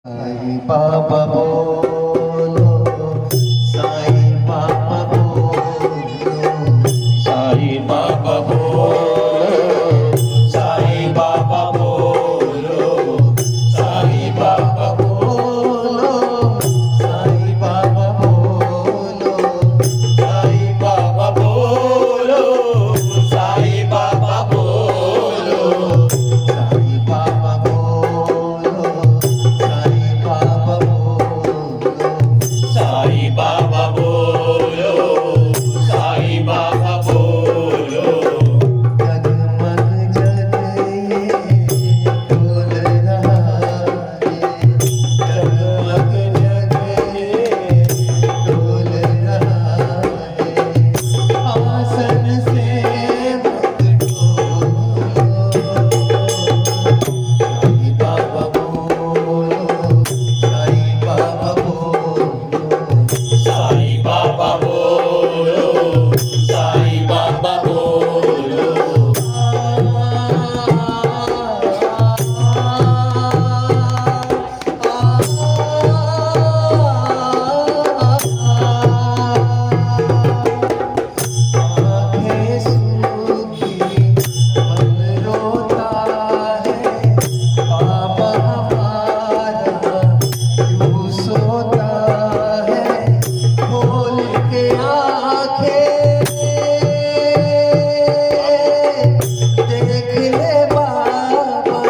साई बाबा बोलो, साई बाबा बोलो, साई बाबा बोलो, साई बाबा बोलो, साई बाबा बोलो, साई बाबा बोलो, साई बाबा बोलो, साई बाबा बोलो, साई बाबा बोलो, साई बाबा बोलो, साई बाबा बोलो, साई बाबा बोलो, जगमग जग ये डोल रहा है, जगमग जग ये डोल रहा है, आसन से मत डोलो। साई बाबा बोलो, साई बाबा बोलो, साई बाबा बोलो, साई बाबा बोलो, आँखें सूखी मन रोता है, बाबा हमारा क्यों सोता है, खोल के आँखें देख ले बाबा,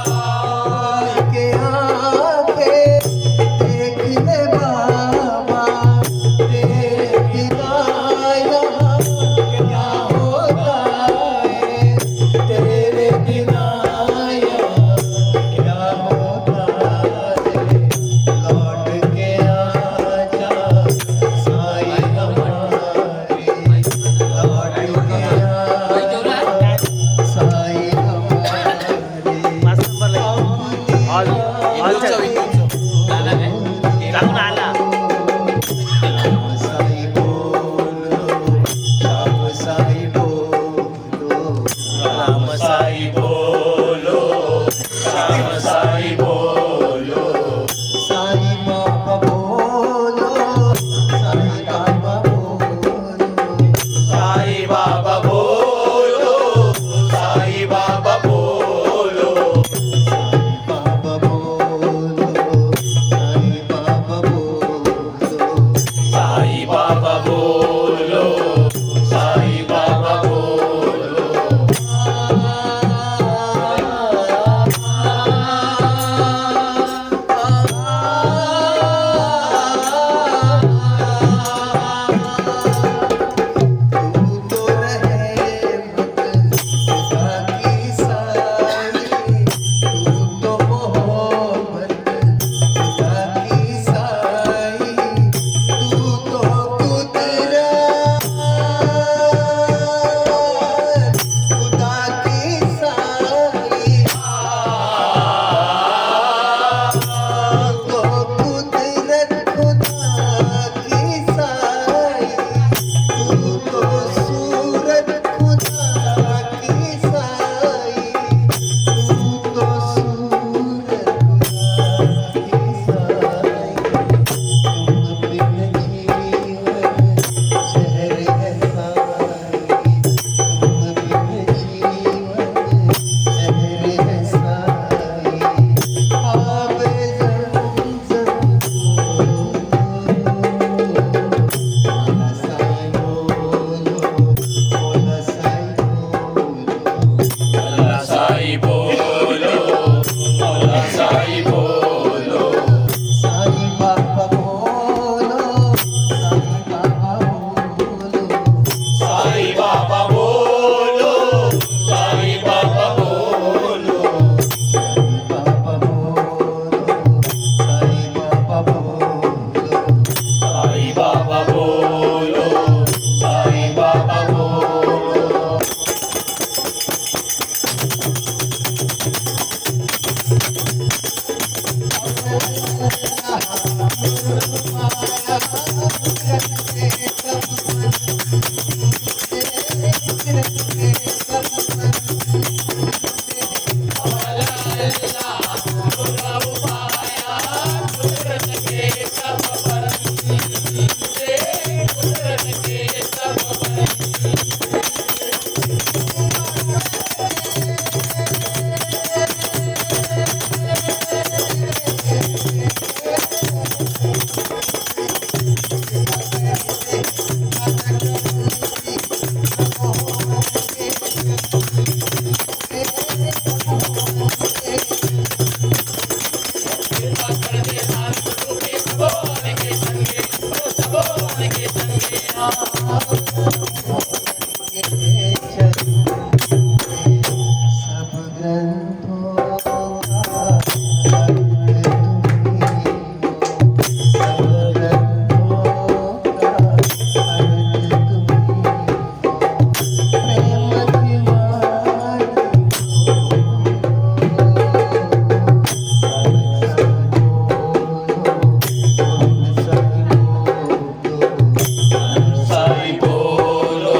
खोल के आँखें देख ले बाबा, तेरे बिना यहाँ क्या होता है, तेरे बिना यहाँ क्या होता है, लौट के आजा साई हमारे, लौट के आजा साई हमारे, साई बोलो, श्याम साई बोलो, राम साई बोलो, श्याम साई बोलो, साई बाबा बोलो, साई बाबा बोलो, साई बाबा बोलो, साई बाबा बोलो, साई बाबा बोलो, साई बाबा बोलो, सब ग्रंथों का अर्थ तुम्ही हो। सब ग्रंथों का अर्थ तुम्ही हो। प्रेम की वाणी साई बोलो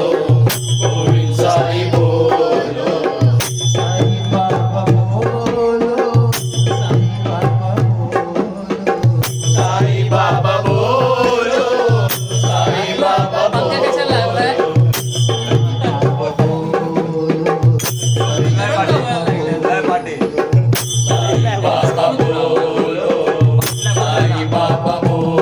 गोविंद साई बोलो साई बाबा बोलो साई बाबा बोलो साई बाबा बोलो साई बाबा बोलो साई बाबा बोलो साई बाबा बोलो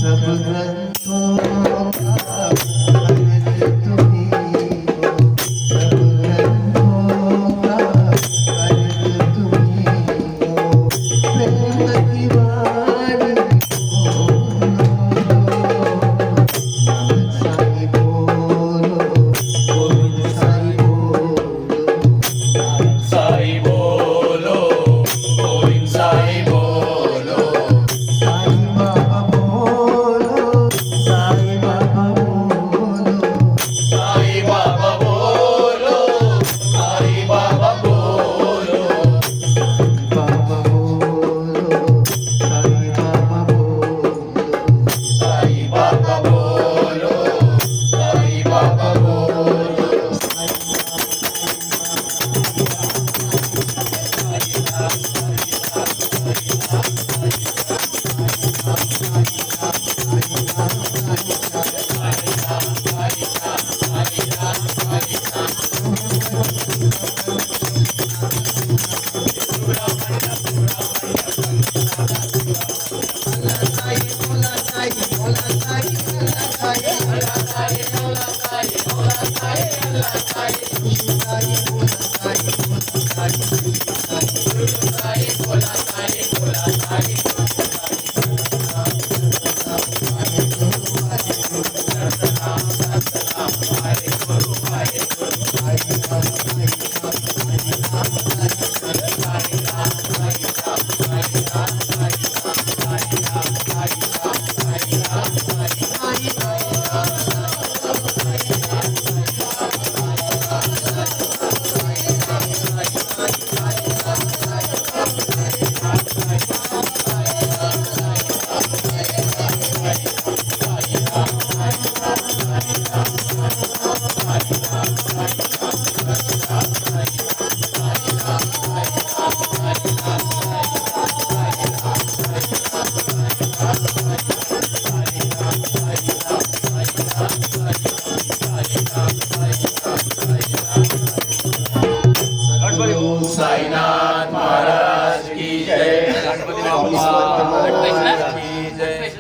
सब ग्रंथों का अर्थ तुम्ही हो। सब ग्रंथों का अर्थ तुम्ही हो। प्रेम की वाणी साई बोलो गोविंद साई बोलो साई बोलो गोविंद साई बोलो साई बाबा बोलो साई बाबा बोलो साई बाबा बोलो साई बाबा बोलो बाबा बोलो साई बाबा बोलो साई बाबा बोलो साई बाबा बोलो की जय.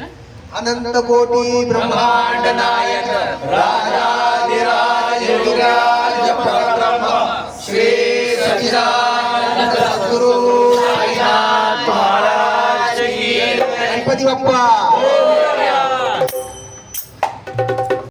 अनंत कोटी ब्रह्मांड नायक राजाधिराज योगीराज परब्रह्म श्री सच्चिदानंद सद्गुरु साईनाथ महाराज की जय. गणपती बाप्पा